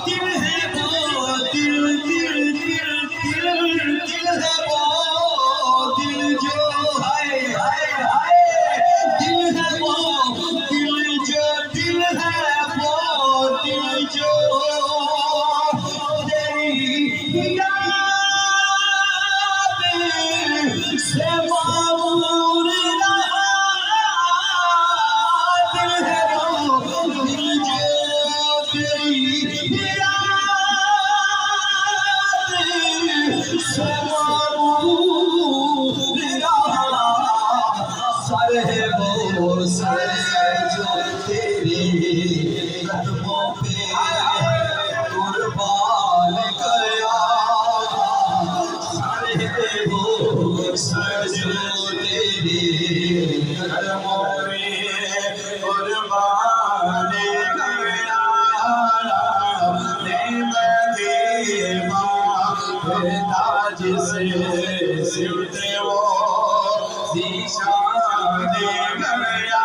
दिल है वो दिल दिल दिल दिल दिल है वो दिल जो हाय हाय हाय दिल है वो दिल जो दिल है वो दिल जो तेरी याद से मामूर दिल है वो दिल जो तेरी याद से मामूर सर है वो सर जो तेरे कदमों पे कुर्बान गया सर है वो सर जो तेरे कदमों पे कुर्बान गया ताज से सिमटे वो शीशा दे गया